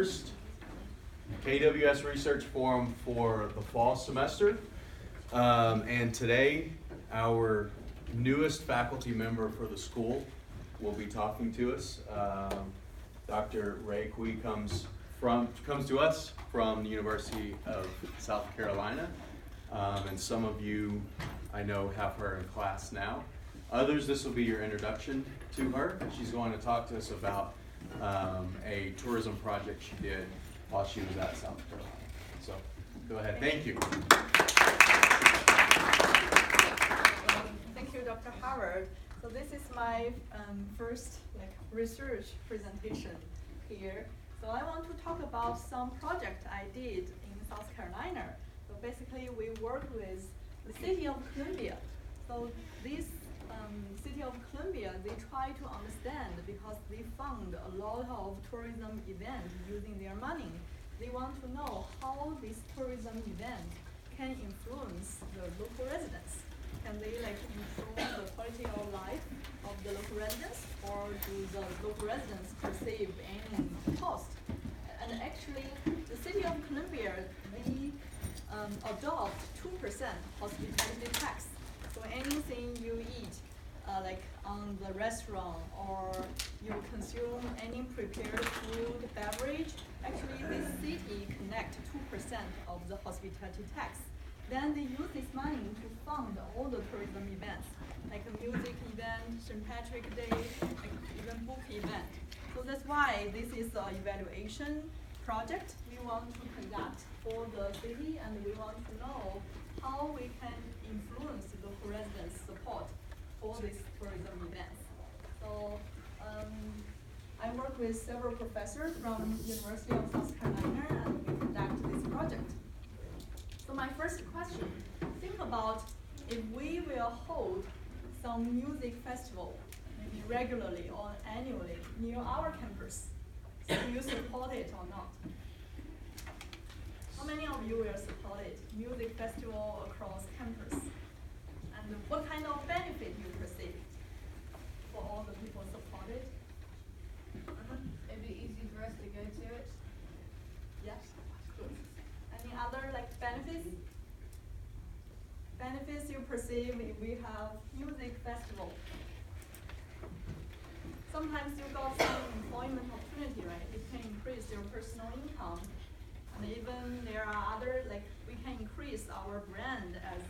first KWS Research Forum for the fall semester. And today, our newest faculty member for the school will be talking to us. Dr. Rui Qi comes to us from the University of South Carolina. And some of you, I know, have her in class now. Others, this will be your introduction to her. She's going to talk to us about a tourism project she did while she was at South Carolina. So, go ahead. Thank you. Thank you, Dr. Howard. So this is my first research presentation here. So I want to talk about some project I did in South Carolina. So basically, we worked with the city of Columbia. So this city of Columbia, they try to understand because they found a lot of tourism events using their money. They want to know how this tourism event can influence the local residents. Can they improve the quality of life of the local residents, or do the local residents perceive any cost? And actually, the city of Columbia, they adopt 2% hospitality tax. So anything you eat, on the restaurant, or you consume any prepared food, beverage, actually this city connect 2% of the hospitality tax. Then they use this money to fund all the tourism events, like a music event, St. Patrick's Day, even book event. So that's why this is an evaluation project we want to conduct for the city, and we want to know how we can influence the local residents' support for these tourism events. So I work with several professors from University of South Carolina, and we conduct this project. So my first question, think about if we will hold some music festival, maybe regularly or annually near our campus. So do you support it or not? How many of you will support it? Music festival across campus. And what kind of benefit you perceive for all the people support it? It'd be easy for us to go to it. Yes, good. Any other benefits? Benefits you perceive if we have music festival? Sometimes you got some employment opportunity, right? It can increase your personal income. And even there are other, we can increase our brand as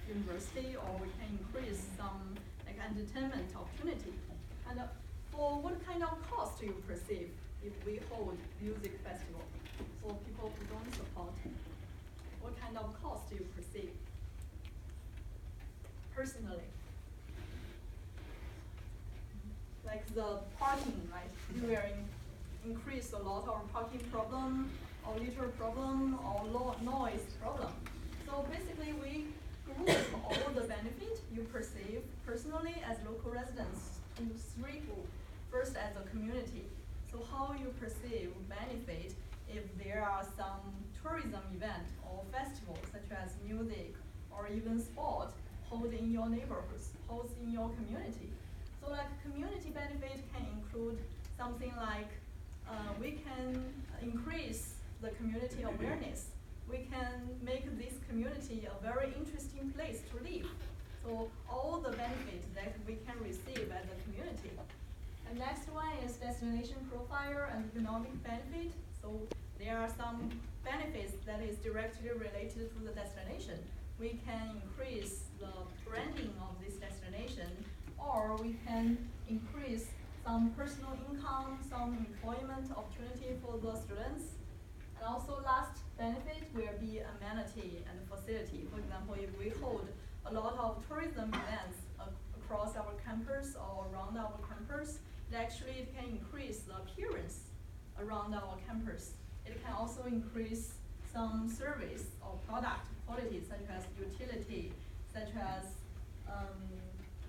university, or we can increase some entertainment opportunity. And for what kind of cost do you perceive if we hold music festival? For people who don't support, what kind of cost do you perceive personally? Like the parking, right? You will increase a lot of parking problem, or litter problem, or noise problem. So basically, we group all the benefit you perceive personally as local residents into three groups. First, as a community. So how you perceive benefit if there are some tourism event or festival, such as music or even sport, held in your neighborhoods, held in your community. So community benefit can include something like we can increase the community awareness. We can make this community a very interesting place to live. So all the benefits that we can receive as a community. And next one is destination profile and economic benefit. So there are some benefits that is directly related to the destination. We can increase the branding of this destination, or we can increase some personal income, some employment opportunity for the students. And also last benefit will be amenity and facility. For example, if we hold a lot of tourism events across our campus or around our campus, it can increase the appearance around our campus. It can also increase some service or product quality, such as utility, such as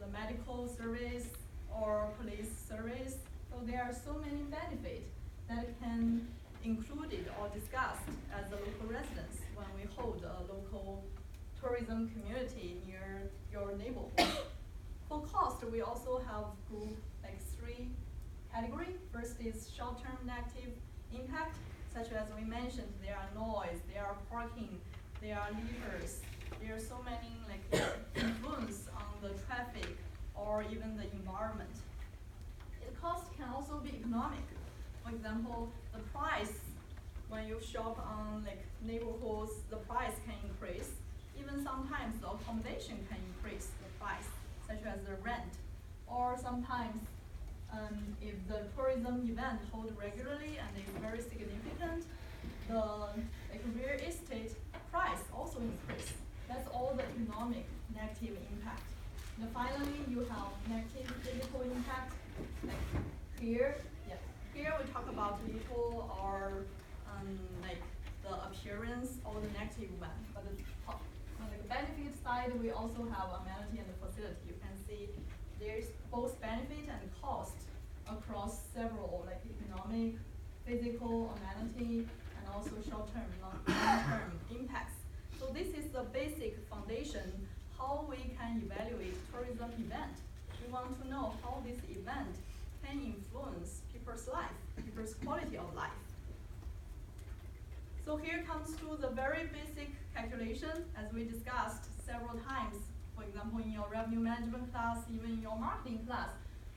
the medical service or police service. So there are so many benefits that can included or discussed as the local residents when we hold a local tourism community near your neighborhood. For cost, we also have grouped three categories. First is short-term negative impact, such as we mentioned, there are noise, there are parking, there are litters, there are so many like influence on the traffic or even the environment. The cost can also be economic. For example, the price, when you shop on like neighborhoods, the price can increase. Even sometimes the accommodation can increase the price, such as the rent. Or sometimes if the tourism event held regularly and is very significant, the like real estate price also increase. That's all the economic negative impact. And finally, you have negative physical impact. Like here we talk about little or like the appearance or the negative one. But on the benefit side, we also have amenity and facility. You can see there's both benefit and cost across several like economic, physical, amenity, and also short-term, long-term impacts. So this is the basic foundation how we can evaluate tourism event. We want to know how this event can influence people's life, people's quality of life. So here comes to the very basic calculation as we discussed several times. For example, in your revenue management class, even in your marketing class,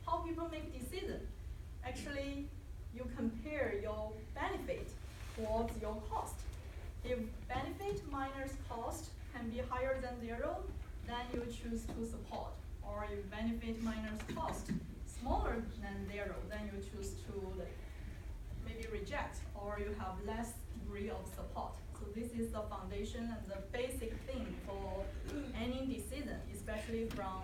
how people make decisions. Actually, you compare your benefit towards your cost. If benefit minus cost can be higher than 0, then you choose to support. Or if benefit minus cost smaller than 0, then you choose to like, maybe reject, or you have less degree of support. So this is the foundation and the basic thing for any decision, especially from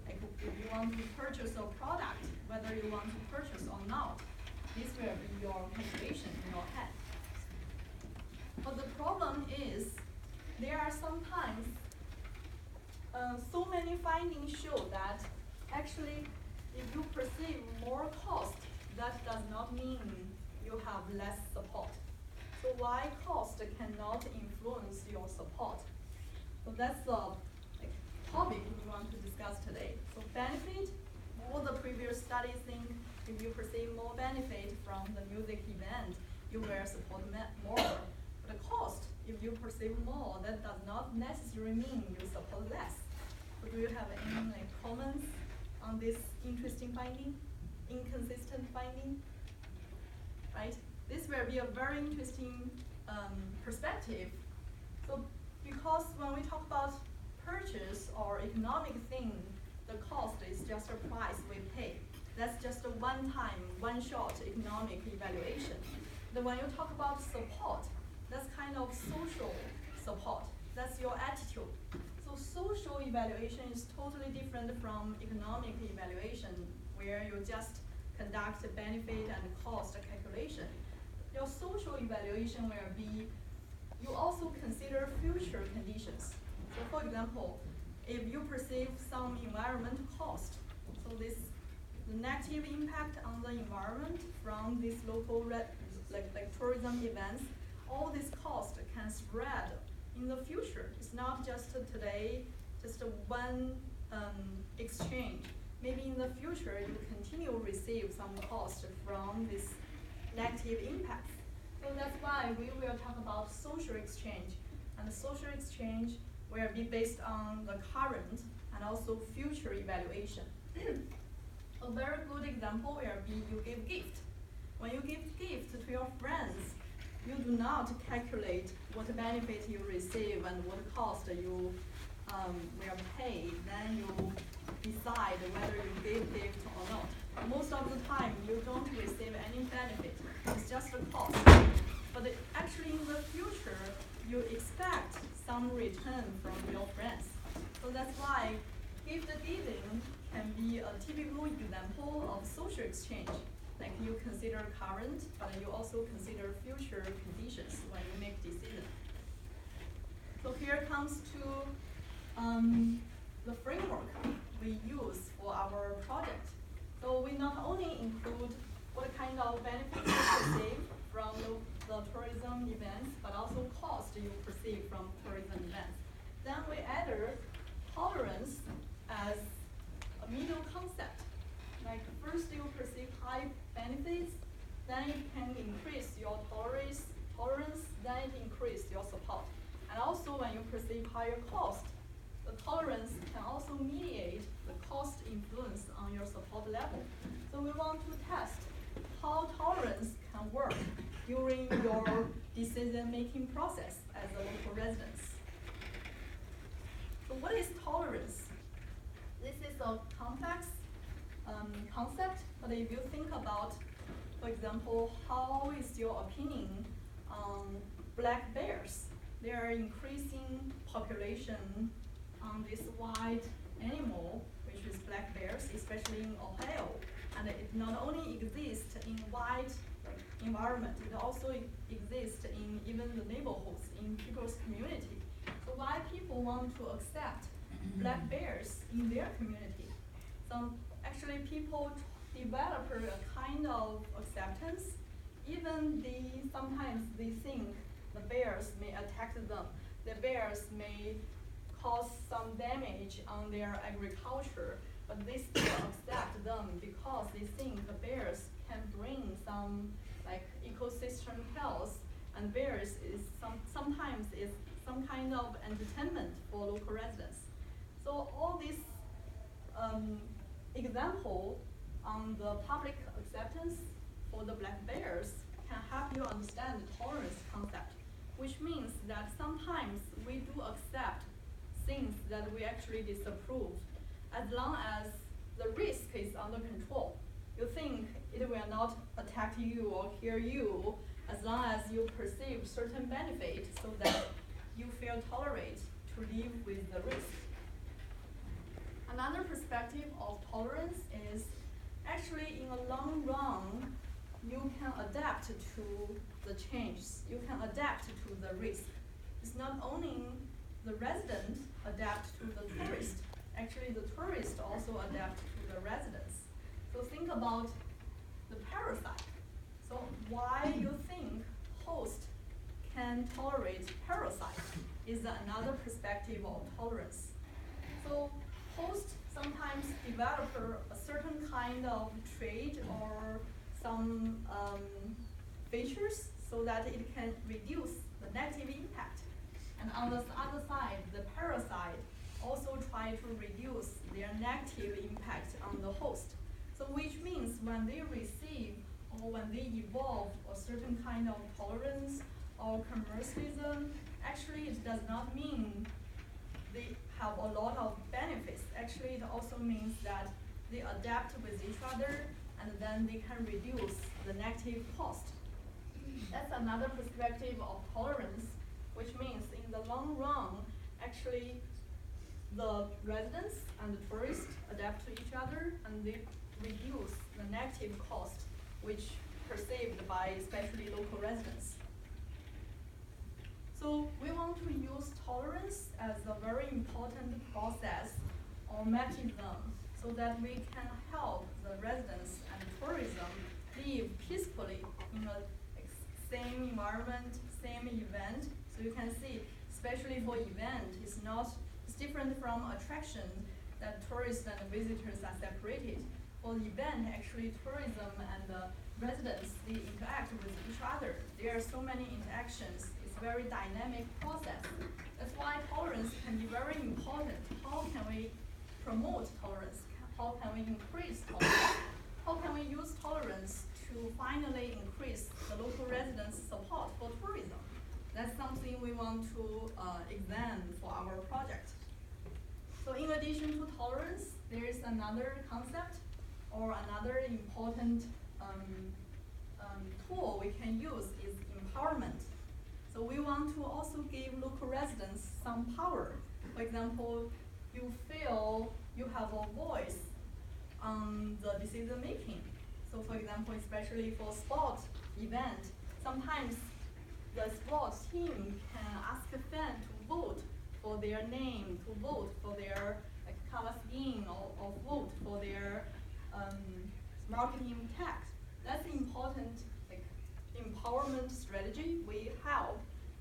like, if you want to purchase a product, whether you want to purchase or not. This will be your calculation in your head. But the problem is, there are sometimes so many findings show that actually if you perceive more cost, that does not mean you have less support. So why cost cannot influence your support? So that's the topic we want to discuss today. So benefit, all the previous studies think if you perceive more benefit from the music event, you will support more. But the cost, if you perceive more, that does not necessarily mean you support less. So do you have any comments on this interesting finding, inconsistent finding? Right? This will be a very interesting perspective. So because when we talk about purchase or economic thing, the cost is just a price we pay. That's just a one-time, one-shot economic evaluation. Then when you talk about support, that's kind of social support. That's your attitude. So social evaluation is totally different from economic evaluation, where you just conduct benefit and cost calculation. Your social evaluation will be, you also consider future conditions. So for example, if you perceive some environmental cost, so the negative impact on the environment from these local like tourism events, all this cost can spread in the future. It's not just today, just one exchange. Maybe in the future you continue to receive some cost from this negative impact. So that's why we will talk about social exchange. And the social exchange will be based on the current and also future evaluation. A very good example will be you give gift. When you give gift to your friends, you do not calculate what benefit you receive and what cost you will pay. Then you decide whether you give gift or not. Most of the time, you don't receive any benefit. It's just a cost. But actually, in the future, you expect some return from your friends. So that's why gift giving can be a typical example of social exchange. Like you consider current, but you also consider future conditions when you make decisions. So here comes to the framework we use for our project. So we not only include what kind of benefits you perceive from the tourism events, but also cost you perceive from tourism events. Then we added tolerance as a middle concept. Like first you perceive high benefits, then you can increase your tolerance when you perceive higher cost, the tolerance can also mediate the cost influence on your support level. So we want to test how tolerance can work during your decision-making process as a local residents. So what is tolerance? This is a complex concept, but if you think about, for example, how is your opinion on black bears? They are increasing population on this white animal, which is black bears, especially in Ohio. And it not only exists in white environment, it also exists in even the neighborhoods, in people's community. So why people want to accept black bears in their community? Actually people develop a kind of acceptance, even sometimes they think the bears may attack them, the bears may cause some damage on their agriculture, but they still accept them because they think the bears can bring some like ecosystem health, and bears is sometimes is some kind of entertainment for local residents. So all these example on the public acceptance for the black bears can help you understand the tolerance concept, which means that sometimes we do accept things that we actually disapprove, as long as the risk is under control. You think it will not attack you or kill you as long as you perceive certain benefit so that you feel tolerate to live with the risk. Another perspective of tolerance is actually in the long run, you can adapt to the changes. You can adapt to the risk. It's not only the resident adapt to the tourist. Actually, the tourist also adapt to the residents. So think about the parasite. So why you think host can tolerate parasite is another perspective of tolerance. So host sometimes develop a certain kind of trait or some features so that it can reduce the negative impact. And on the other side, the parasite also try to reduce their negative impact on the host. So which means when they receive or when they evolve a certain kind of tolerance or commercialism, actually it does not mean they have a lot of benefits. Actually, it also means that they adapt with each other and then they can reduce the negative cost. That's another perspective of tolerance, which means in the long run, actually the residents and the tourists adapt to each other and they reduce the negative cost, which perceived by especially local residents. So we want to use tolerance as a very important process or mechanism so that we can help the residents and tourism live peacefully in a same environment, same event. So you can see, especially for event, it's different from attraction that tourists and visitors are separated. For the event, actually tourism and the residents, they interact with each other. There are so many interactions. It's a very dynamic process. That's why tolerance can be very important. How can we promote tolerance? How can we increase tolerance? How can we use tolerance to finally increase the local residents' support for tourism? That's something we want to examine for our project. So in addition to tolerance, there is another concept or another important tool we can use is empowerment. So we want to also give local residents some power. For example, you feel you have a voice on the decision making. So for example, especially for sports event, sometimes the sports team can ask a fan to vote for their name, to vote for their color scheme, or vote for their marketing text. That's important empowerment strategy. We help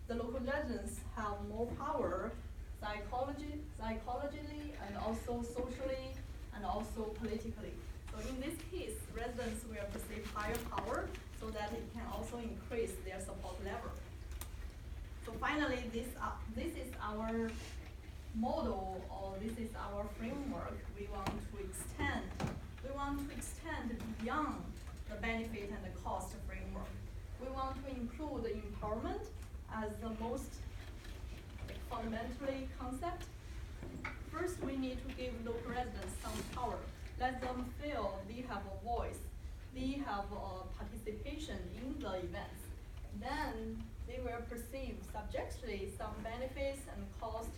the local residents have more power psychologically and also socially and also politically. So in this case, residents will perceive higher power so that it can also increase their support level. So finally, this is our model, or this is our framework. We want to extend beyond the benefit and the cost framework. We want to include empowerment as the most fundamentally concept. First, we need to give local residents some power. Let them feel they have a voice. They have participation in the events. Then they will perceive subjectively some benefits and cost.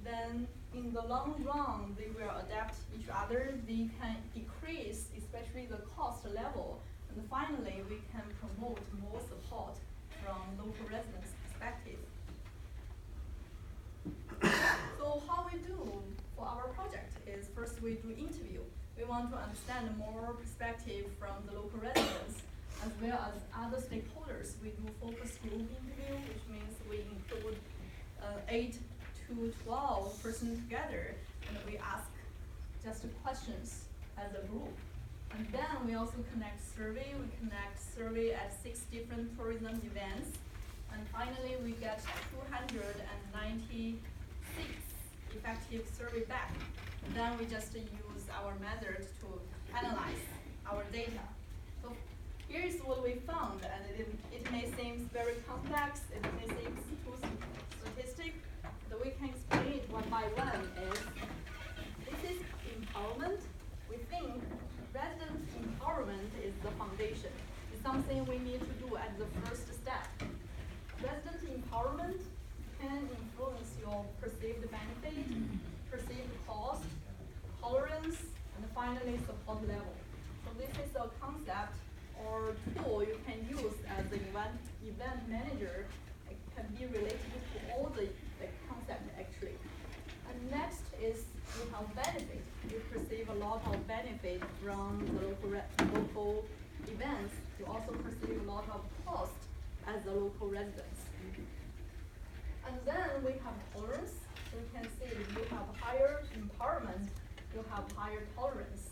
Then in the long run, they will adapt each other. They can decrease, especially the cost level. And finally, we can promote more support from local residents' perspective. So how we do for our project is first we do interview. We want to understand more perspective from the local residents as well as other stakeholders. We do focus group interview, which means we include 8 to 12 persons together, and we ask just questions as a group. And then we also connect survey. We connect survey at 6 different tourism events. And finally, we get 296 effective survey back. And then we just use our method to analyze our data. So here's what we found, and it may seem very complex, it may seem too statistic, but we can explain it one by one. This is empowerment. We think resident empowerment is the foundation. It's something we need to do at the first step. Resident empowerment can influence your perceived benefit, perceived cost, tolerance, and finally support level. So this is a concept or tool you can use as an event manager. It can be related to all the concept actually. And next is we have benefit. You perceive a lot of benefit from the local events. You also perceive a lot of cost as a local residents. And then we have tolerance. So you can see if you have higher empowerment, you have higher tolerance.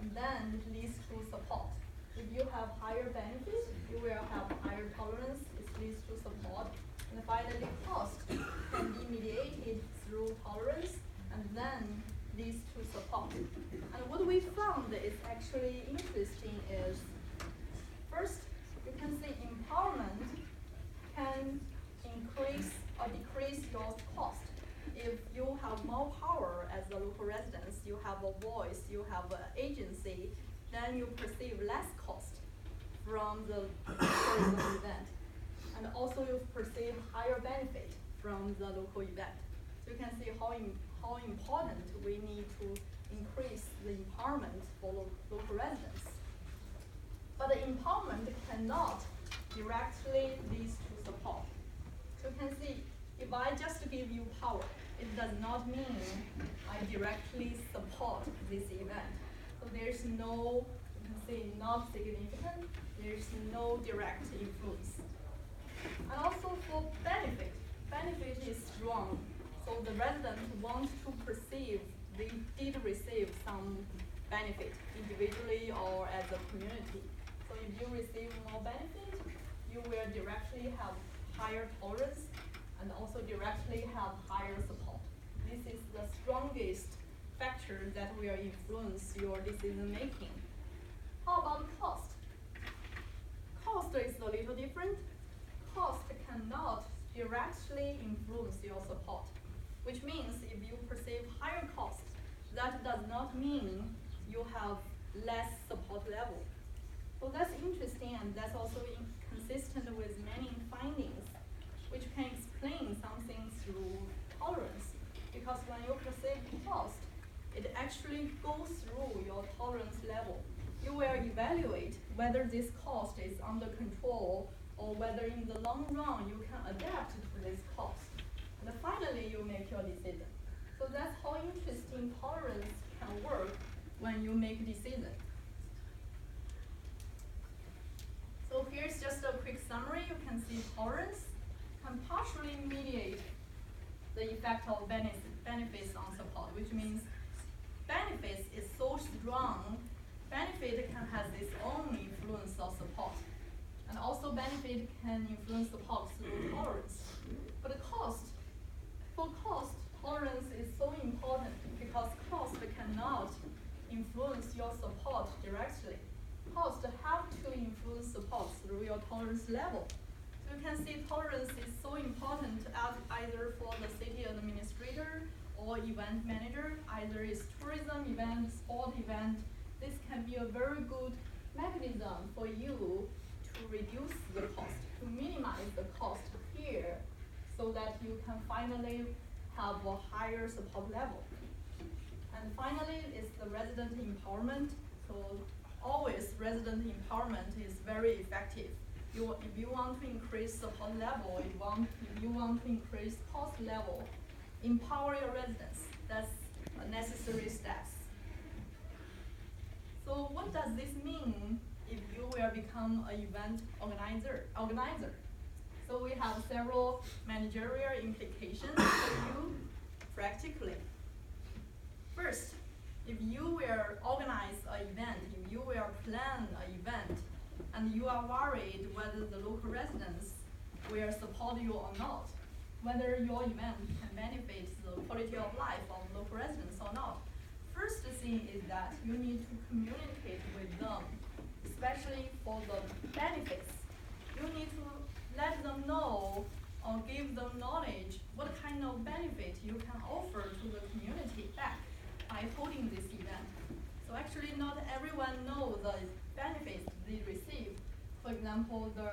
And then it leads to support. If you have higher benefits, you will have higher tolerance, it leads to support. And finally, cost can be mediated through tolerance and then leads to support. And what we found is actually interesting is, first, you can see empowerment can increase or decrease your cost. If you have more power as the local residents, you have a voice, you have an agency, then you perceive less cost from the tourism event. And also you perceive higher benefit from the local event. So you can see how important we need to increase the empowerment for local residents. But the empowerment cannot directly lead to support. So you can see, if I just give you power, it does not mean I directly support this event. So there's no, you can say not significant, there's no direct influence. And also for benefit, benefit is strong. So the residents want to perceive they did receive some benefit individually or as a community. So if you receive more benefit, you will directly have higher tolerance and also directly have higher support. This is the strongest factor that will influence your decision making. How about cost? Cost is a little different. Cost cannot directly influence your support, which means if you perceive higher cost, that does not mean you have less support level. So that's interesting, and that's also consistent with many findings, which can explain something through tolerance. Because when you perceive cost, it actually goes through your tolerance level. You will evaluate whether this cost is under control or whether in the long run you can adapt to this cost. And finally, you make your decision. So that's how interesting tolerance can work when you make decisions. So here's just a quick summary. You can see tolerance can partially mediate the effect of benefits on support, which means benefits is so strong, benefit can have its own influence of support. And also benefit can influence support through tolerance. But the cost, for cost, or event manager, either it's tourism event, sport event, this can be a very good mechanism for you to reduce the cost, to minimize the cost here, so that you can finally have a higher support level. And finally, is the resident empowerment. So always resident empowerment is very effective. If you want to increase support level, if you want to increase cost level, empower your residents. That's a necessary steps. So what does this mean if you will become an event organizer? So we have several managerial implications for you practically. First, if you will organize an event, if you will plan an event, and you are worried whether the local residents will support you or not, whether your event can benefit the quality of life of local residents or not, first thing is that you need to communicate with them, especially for the benefits. You need to let them know or give them knowledge what kind of benefit you can offer to the community back by holding this event. So actually not everyone knows the benefits they receive. For example, the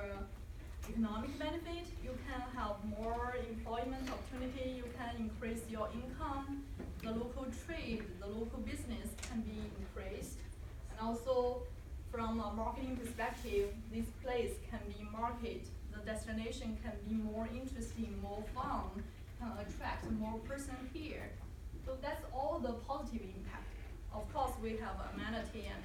economic benefit, you can have more employment opportunity, you can increase your income, the local trade, the local business can be increased. And also from a marketing perspective, this place can be marketed, the destination can be more interesting, more fun, can attract more person here. So that's all the positive impact. Of course, we have amenity and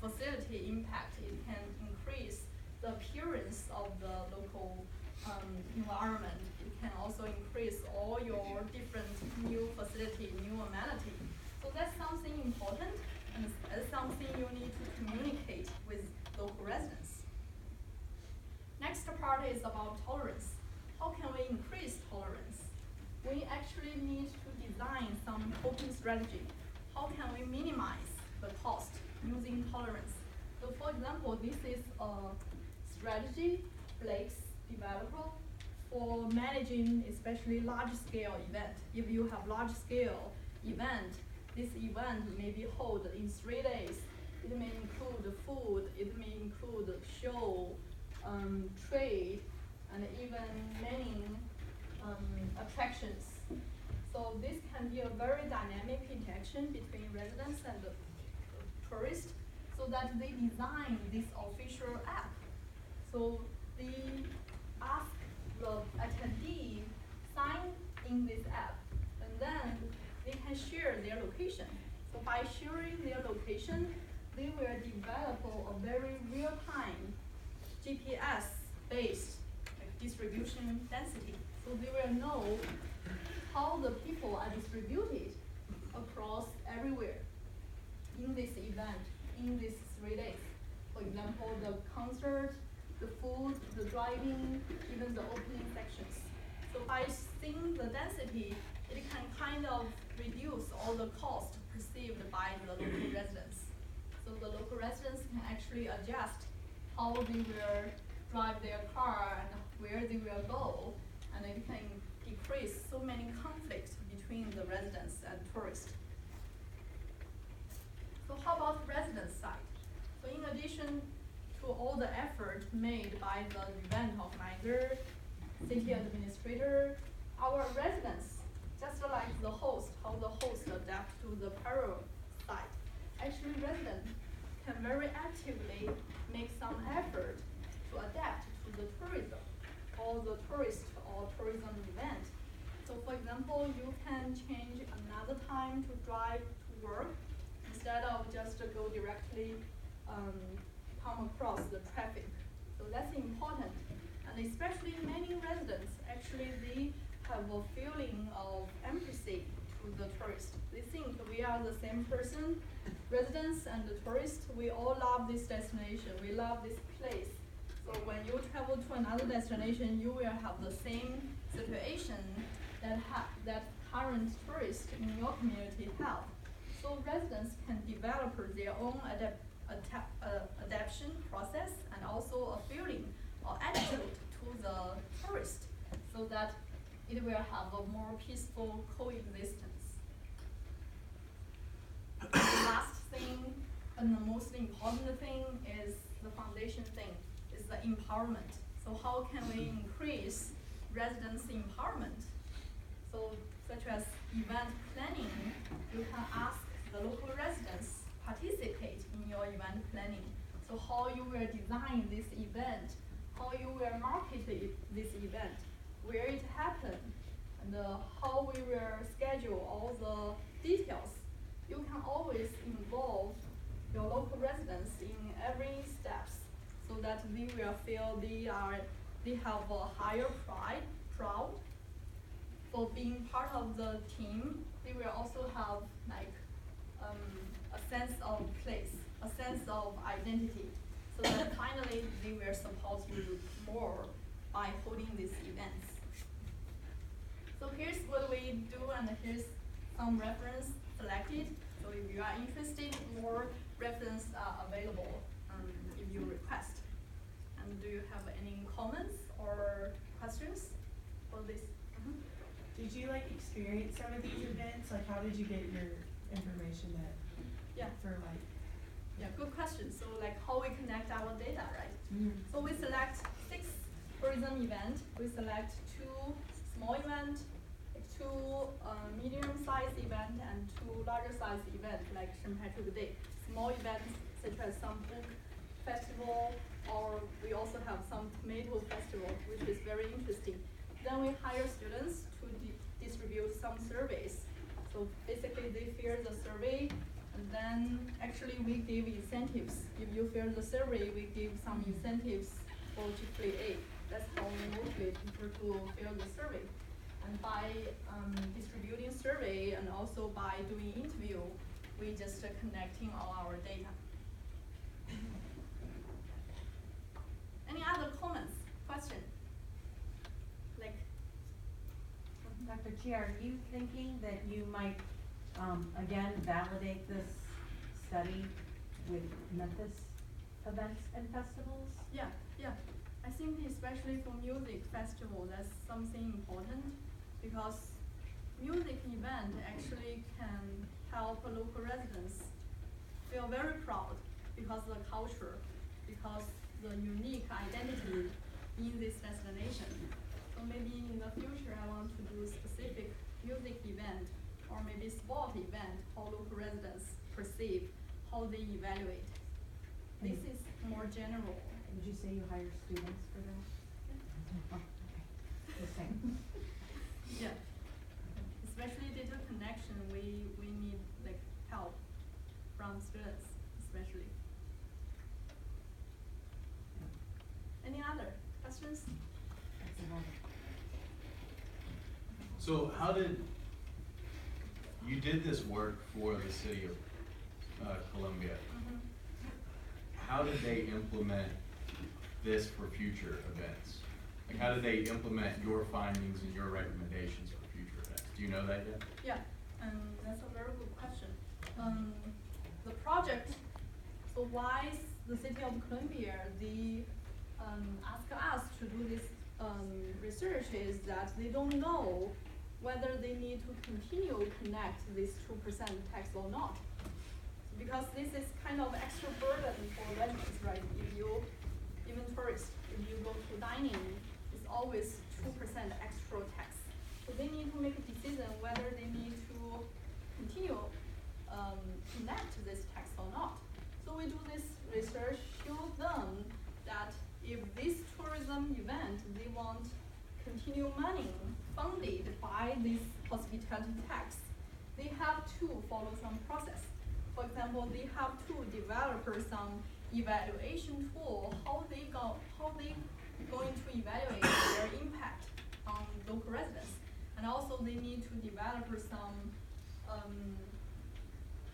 facility impact. It can increase the appearance of the local environment. It can also increase all your different new facility, new amenity. So that's something important, and it's something you need to communicate with local residents. Next part is about tolerance. How can we increase tolerance? We actually need to design some coping strategy. How can we minimize the cost using tolerance? So for example, this is a strategy Blake's developer for managing especially large-scale event. If you have large-scale event, this event may be held in 3 days. It may include food, it may include show, trade, and even many attractions. So this can be a very dynamic interaction between residents and the tourists, so that they design this official app. So they ask the attendee sign in this app, and then they can share their location. So by sharing their location, they will develop a very real-time GPS-based distribution density. So they will know how the people are distributed across everywhere in this event, in these 3 days. For example, the concert, the food, the driving, even the opening sections. So by seeing the density, it can kind of reduce all the cost perceived by the local residents. So the local residents can actually adjust how they will drive their car and where they will go, and it can decrease so many conflicts between the residents and tourists. So how about residents' side? So in addition to all the effort made by the event organizer, city administrator, our residents, just like the host, how the host adapt to the parallel side. Actually, residents can very actively make some effort to adapt to the tourism or the tourist or tourism event. So for example, you can change another time to drive to work instead of just go directly come across the traffic. So that's important. And especially many residents, actually they have a feeling of empathy to the tourist. They think we are the same person. Residents and the tourists, we all love this destination. We love this place. So when you travel to another destination, you will have the same situation that current tourists in your community have. So residents can develop their own adaptation process and also a feeling or attitude to the tourist, so that it will have a more peaceful coexistence. The last thing and the most important thing is the foundation thing, is the empowerment. So how can we increase residents' empowerment? So such as event planning, you can ask the local residents participate in your event planning. So how you will design this event, how you will market this event, where it happened, and how we will schedule all the details. You can always involve your local residents in every steps so that they will feel they have a higher proud for being part of the team. They will also have like a sense of place, a sense of identity, so that finally they will support you more by holding these events. So here's what we do, and here's some reference selected. So if you are interested, more reference are available if you request. And do you have any comments or questions for this? Did you like experience some of these events? Like how did you get your information that for like? Yeah, good question. So like how we connect our data, right? So we select 6 tourism events. We select 2 small events, 2 medium-sized events, and 2 larger-sized events like St. Patrick's Day. Small events such as some book festival, or we also have some tomato festival, which is very interesting. Then we hire students to distribute some surveys. So basically they fill the survey, and then actually we give incentives. If you fill the survey, we give some incentives for AAA. That's how we motivate people to fill the survey. And by distributing survey and also by doing interview, we just connecting all our data. Any other comments, question? Like, Dr. Qi, are you thinking that you might, again, validate this study with Memphis events and festivals? yeah. I think especially for music festival, that's something important, because music event actually can help local residents feel very proud because the culture, because the unique identity in this destination. So maybe in the future I want to do specific music event or maybe sport event, how local residents perceive, how they evaluate. This is more general. Would you say you hire students for that? Oh, okay. Just saying. Yeah. Especially data connection, we need like help from students, especially. Any other questions? That's another. So how did, you did this work for the city of Columbia. How did they implement this for future events? Like how did they implement your findings and your recommendations for future events? Do you know that yet? Yeah, that's a very good question. The project, so why the city of Columbia, they ask us to do this research is that they don't know whether they need to continue connect this 2% tax or not. Because this is kind of extra burden for residents, right? If you, even tourists, if you go to dining, it's always 2% extra tax. So they need to make a decision whether they need to continue connect this tax or not. So we do this research, show them that if this tourism event, they want continue money funded by this hospitality tax, they have to follow some process. For example, they have to develop some evaluation tool, how they going to evaluate their impact on local residents. And also they need to develop some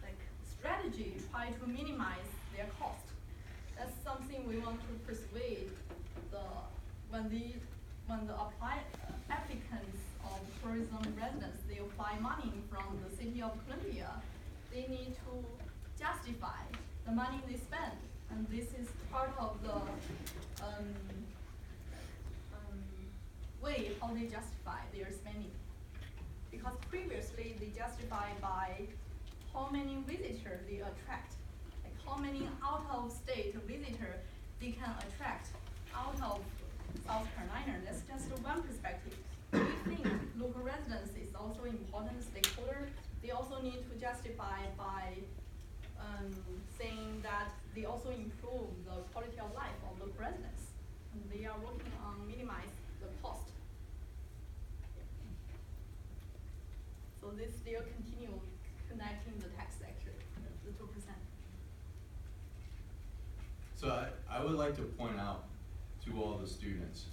like strategy, try to minimize their cost. That's something we want to persuade when the applicants of tourism residents, they apply money from the city of Columbia, they need to justify the money they spend. And this is part of the way how they justify their spending. Because previously they justify by how many visitors they attract, like how many out-of-state visitors they can attract out of South Carolina. That's just one perspective. We think local residents is also important stakeholder. They also need to justify by saying that they also improve the quality of life of local residents. And they are working on minimize the cost. So they still continue connecting the tax sector, the 2%. So I would like to point out to all the students,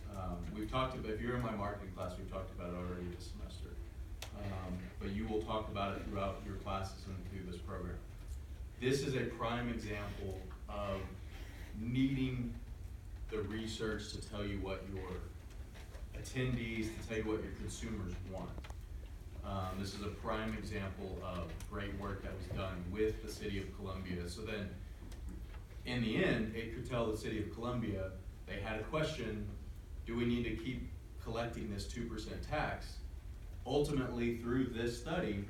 we've talked about, if you're in my marketing class, we've talked about it already this semester. But you will talk about it throughout your classes and through this program. This is a prime example of needing the research to tell you what your attendees, to tell you what your consumers want. This is a prime example of great work that was done with the City of Columbia. So then, in the end, it could tell the City of Columbia, they had a question, do we need to keep collecting this 2% tax? Ultimately, through this study,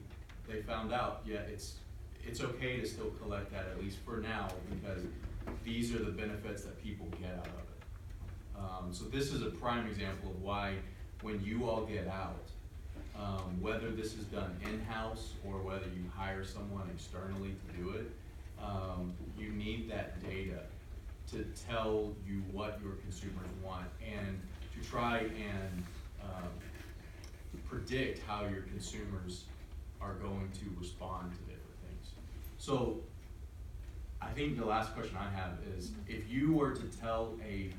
they found out, yeah, it's okay to still collect that, at least for now, because these are the benefits that people get out of it. So this is a prime example of why, when you all get out, whether this is done in-house or whether you hire someone externally to do it, you need that data to tell you what your consumers want and to try and predict how your consumers are going to respond to different things. So I think the last question I have is, if you were to tell a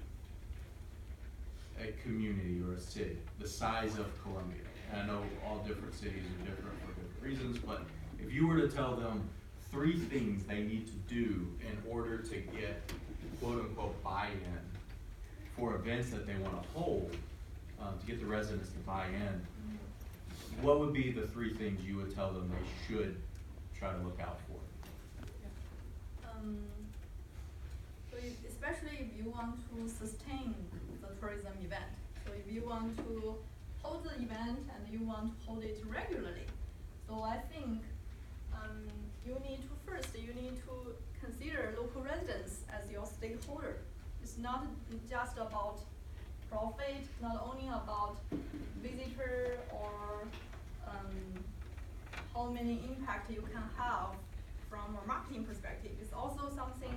community or a city the size of Columbia, and I know all different cities are different for different reasons, but if you were to tell them 3 things they need to do in order to get quote-unquote buy-in for events that they want to hold, to get the residents to buy in, what would be the 3 things you would tell them they should try to look out for? So especially if you want to sustain the tourism event, so if you want to hold the event and you want to hold it regularly, so I think you need to consider local residents as your stakeholder. It's not just about profit, not only about visitor or how many impact you can have from a marketing perspective. It's also something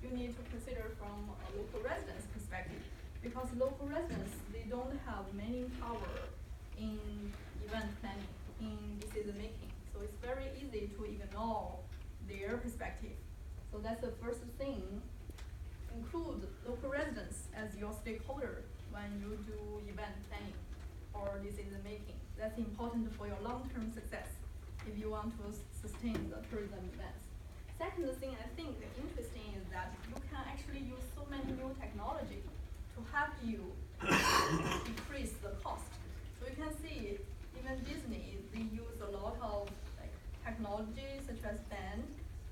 you need to consider from a local residents perspective, because local residents, they don't have many power in event planning, in decision making. So it's very easy to ignore their perspective. So that's the first thing. Include local residents as your stakeholder when you do event planning or decision making. That's important for your long-term success if you want to sustain the tourism events. Second thing I think interesting is that you can actually use so many new technology to help you decrease the cost. So you can see even Disney, they use a lot of technology such as band.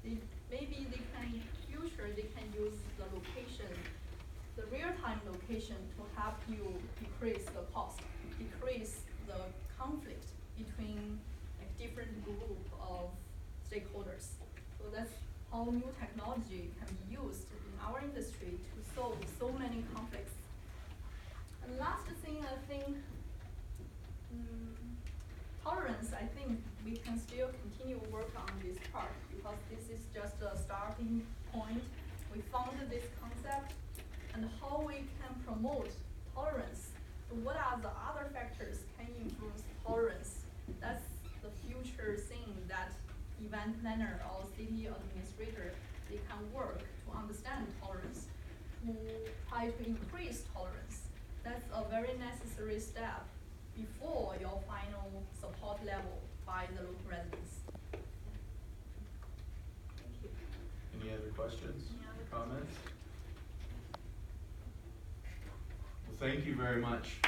Maybe they can, in future, they can use the location, the real-time location to help you decrease the cost, decrease the conflict between different group of stakeholders. So that's how new technology can be used in our industry to solve so many conflicts. And last thing, I think, tolerance, I think we can still continue work on this part, because this is just a starting point. We found this concept and how we can promote tolerance. So what are the other factors can influence tolerance? That's the future thing that event planner or city administrator, they can work to understand tolerance, to try to increase tolerance. That's a very necessary step before your final support level by the local residents. Thank you. Any other questions? Any other comments? Well, thank you very much.